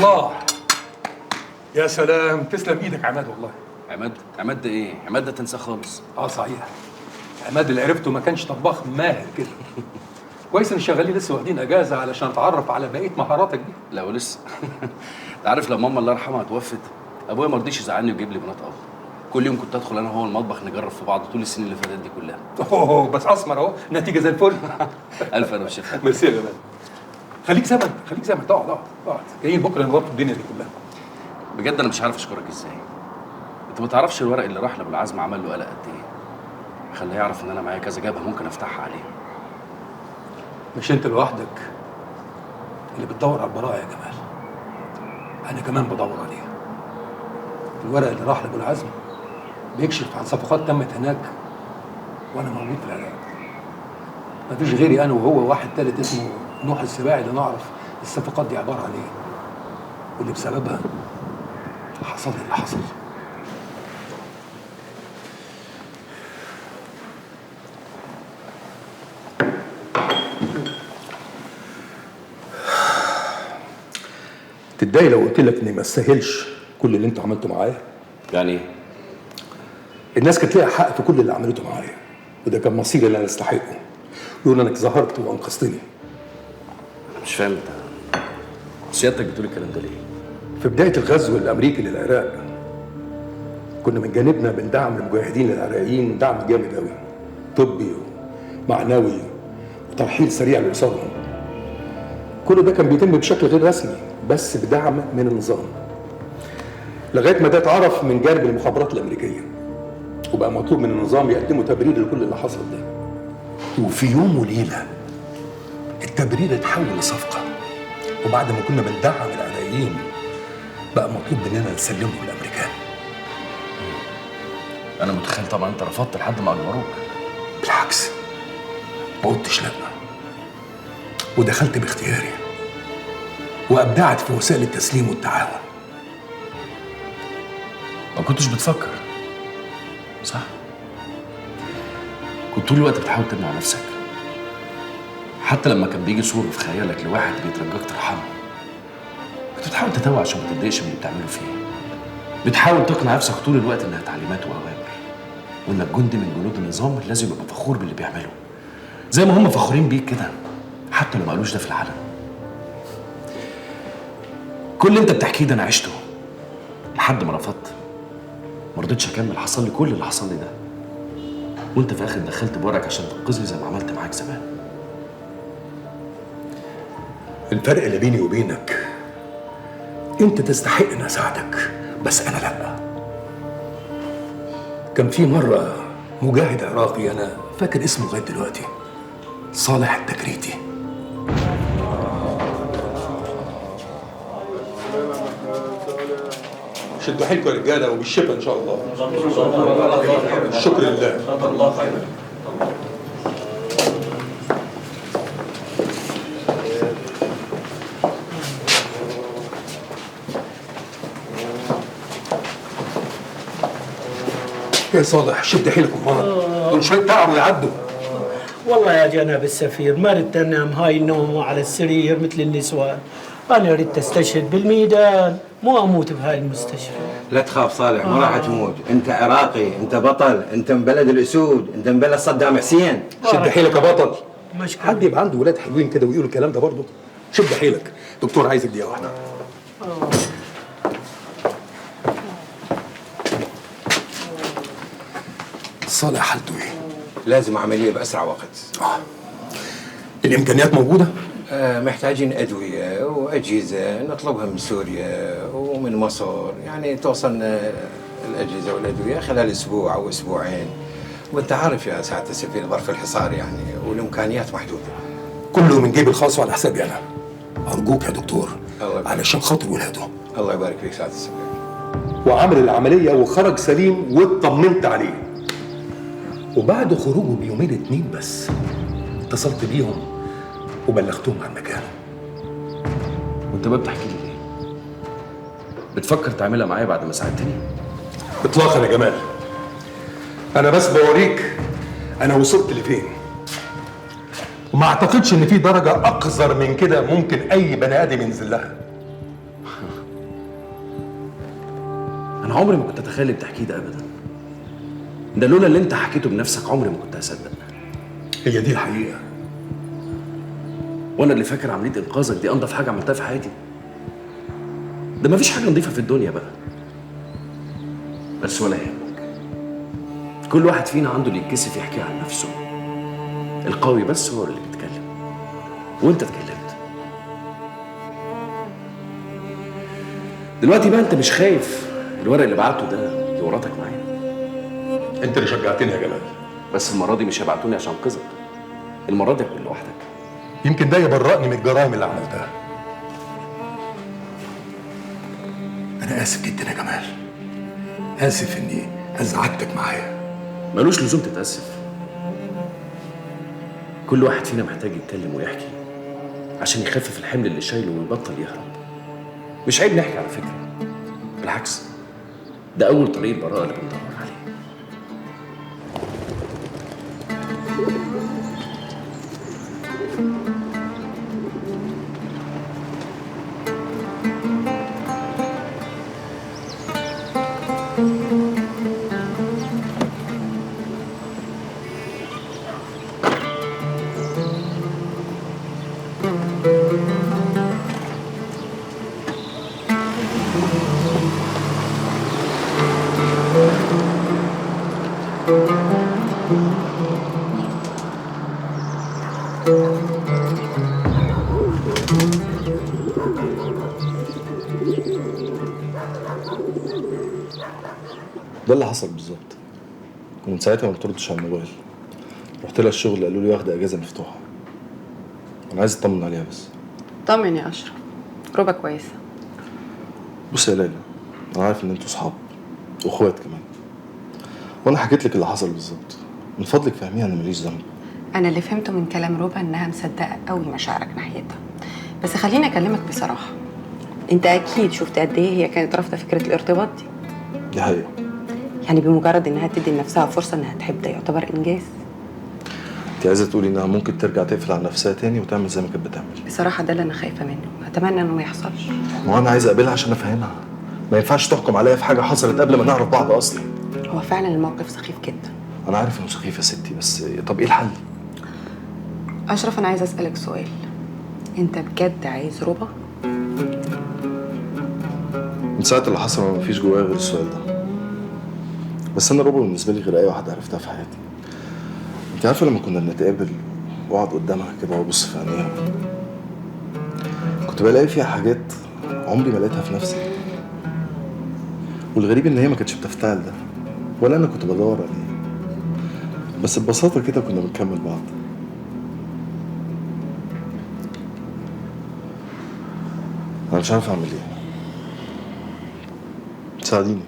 الله. يا سلام، تسلم ايدك عماد والله. عماد ده ايه؟ عماد ده تنساه خالص. صحيح. عماد اللي عرفته ما كانش طباخ ماهر كده. كويس ان الشغالين لسه واخدين اجازه علشان اتعرف على بقيه مهاراتك دي. لا ولسه. انت عارف لما ماما الله يرحمها توفت، ابويا ما رضيش يزعلني ويجيب لي بنات اب. كل يوم كنت ادخل انا وهو المطبخ نجرب في بعض طول السنين اللي فاتت دي كلها. اوه بس اسمر اهو، نتيجه زي الفل. الف انا والشيخ. ميرسي يا جمال. خليك زمن، اقعد. جايين بكره نغطي الدنيا دي كلها. بجد انا مش عارف اشكرك ازاي. انت ما تعرفش الورق اللي راح لابو العزم عمل له قلق قد ايه. خليه يعرف ان انا معايا كذا جبهه ممكن افتحها عليه. مش انت لوحدك اللي بتدور على البراءه يا جمال، انا كمان بدور عليها. الورق اللي راح لابو العزم بيكشف عن صفقات تمت هناك وانا موجود في العراق. مفيش غيري انا وهو واحد تالت اسمه نوح السباعي اللي نعرف الصفقات دي عباره عن ايه، واللي بسببها حصل اللي حصل. تتضايق لو قلت لك اني ما استاهلش كل اللي انت عملته معايا؟ يعني ايه؟ الناس كانت ليها حق في كل اللي عملته معايا، وده كان مصيري اللي انا استحقه لولا انك ظهرت وانقذتني. انا مش فاهم انت سيادتك بتقول الكلام ده ليه؟ في بدايه الغزو الامريكي للعراق كنا من جانبنا بندعم المجاهدين العراقيين دعم جامد قوي، طبي ومعنوي وترحيل سريع لاسرهم. كل ده كان بيتم بشكل غير رسمي بس بدعم من النظام، لغايه ما ده اتعرف من جانب المخابرات الامريكيه، وبقى مطلوب من النظام يقدموا تبرير لكل اللي حصل ده. وفي يوم وليله التبرير اتحول لصفقه، وبعد ما كنا بندعم العراقيين بقى مطلوب مننا نسلمهم للامريكان. انا متخيل طبعا انت رفضت لحد ما اجبروك. بالعكس، ما قلتش لا، ودخلت باختياري وابدعت في وسائل التسليم والتعاون. ما كنتش بتفكر صح؟ كنت طول الوقت بتحاول تمنع نفسك، حتى لما كان بيجي صورة في خيالك لواحد بيترجاك ترحمه كنت بتحاول تتوه عشان ما تتضايقش من اللي بتعمله فيه. بتحاول تقنع نفسك طول الوقت انها تعليمات واوامر، وانك جندي من جنود النظام لازم يبقى فخور باللي بيعمله زي ما هم فخورين بيك كده، حتى لو ما قالوش ده في العلن. كل اللي انت بتحكيه ده انا عشته لحد ما رفضت، ما رضيتش اكمل. حصل لي كل اللي حصل لي ده، وانت في الاخر دخلت بورقك عشان تنقذني زي ما عملت معاك زمان. الفرق اللي بيني وبينك انت تستحق ان اساعدك بس انا لا. كان في مره مجاهد عراقي انا فاكر اسمه لغايه دلوقتي، صالح التكريتي. شدوا حيلكم يا رجاله وبالشفا ان شاء الله. الشكر لله. يا صالح شد حيلكم، دول شويه تعب ويعدوا. والله يا جناب السفير ما ردت انام هاي النوم على السرير مثل النسوان، انا ردت استشهد بالميدان مو اموت بهاي المستشفى. لا تخاف صالح، ما راح تموت، انت عراقي، انت بطل، انت من بلد الاسود، انت من بلد صدام حسين. شد حيلك يا بطل. مشكور. حد يبقى عنده ولاد حلوين كده ويقولوا الكلام ده برضه؟ شد حيلك، دكتور عايزك دقيقه واحده. صالح حالته ايه؟ لازم عمليه باسرع وقت. الامكانيات موجوده؟ محتاجين ادويه واجهزه نطلبها من سوريا ومن مصر، يعني توصلنا الاجهزه والادويه خلال اسبوع او اسبوعين. وانت عارف يا سعاده السفير ظرف الحصار يعني، والامكانيات محدوده. كله من جيبي الخاص وعلى حسابي انا. ارجوك يا دكتور الله علشان خاطر ولاده. الله يبارك فيك سعاده السفير. وعمل العمليه وخرج سليم واطمنت عليه. وبعد خروجه بيومين 2 بس اتصلت بيهم وبلغتهم عن مكانه. وانت بقى بتحكي لي ليه؟ بتفكر تعملها معايا بعد ما ساعدتني؟ اطلاقا يا جمال، انا بس بوريك انا وصلت لفين، وما اعتقدش ان في درجه اقذر من كده ممكن اي بني ادم ينزل لها. انا عمري ما كنت اتخيل اللي بتحكيه ده ابدا. ده لولا اللي انت حكيته بنفسك عمري ما كنت هصدق. هي دي الحقيقه. وانا اللي فاكر عمليه انقاذك دي انضف حاجه عملتها في حياتي. ده مفيش حاجه نظيفه في الدنيا بقى. بس ولا يهمك، كل واحد فينا عنده اللي يتكسف يحكي عن نفسه. القوي بس هو اللي بيتكلم، وانت اتكلمت. دلوقتي بقى انت مش خايف الورق اللي بعته ده يورطك معايا؟ انت اللي شجعتني يا جلال. بس المره دي مش هيبعتوني عشان انقذك، المره دي هكون لوحدك. يمكن ده يبرئني من الجرائم اللي عملتها. انا اسف جدا يا جمال، اسف اني ازعجتك معايا. ملوش لزوم تتاسف. كل واحد فينا محتاج يتكلم ويحكي عشان يخفف الحمل اللي شايله ويبطل يهرب. مش عيب نحكي على فكره، بالعكس ده اول طريق البراءه اللي بندور عليه. ده اللي حصل بالظبط. ومن ساعتها ما بتردش على الموبايل. رحت لها الشغل قالوا لي واخده اجازه مفتوحه. انا عايز اطمن عليها بس. طمن يا اشرف، ربع كويسه. بص يا ليلى، انا عارف ان انتوا صحاب واخوات كمان، وانا حكيت لك اللي حصل بالظبط. من فضلك فهميها انا ماليش ذنب. انا اللي فهمته من كلام ربع انها مصدقه قوي مشاعرك ناحيتها، بس خليني اكلمك بصراحه. انت اكيد شفت قد ايه هي كانت رافضه فكره الارتباط دي. دي حقيقه. يعني بمجرد انها تدي لنفسها فرصه انها تحب ده يعتبر انجاز. انت عايزه تقولي انها ممكن ترجع تقفل على نفسها تاني وتعمل زي ما كانت بتعمل؟ بصراحه ده اللي انا خايفه منه، اتمنى انه ما يحصلش. ما انا عايز اقابلها عشان افهمها. ما ينفعش تحكم عليا في حاجه حصلت قبل ما نعرف بعض اصلا. هو فعلا الموقف سخيف جدا. انا عارف انه سخيف يا ستي، بس طب ايه الحل؟ اشرف انا عايز اسالك سؤال، انت بجد عايز ربع؟ من ساعه اللي حصل ما فيش جوايا غير السؤال ده. بس انا ربع بالنسبه لي غير اي واحده عرفتها في حياتي. انت عارفه لما كنا بنتقابل واقعد قدامها كده وابص في عينيها، كنت بلاقي فيها حاجات عمري ما لقيتها في نفسي. والغريب ان هي ما كانتش بتفتعل ده، ولا انا كنت بدور عليه. بس ببساطه كده كنا بنكمل بعض. انا مش عارف اعمل ايه. ساعديني.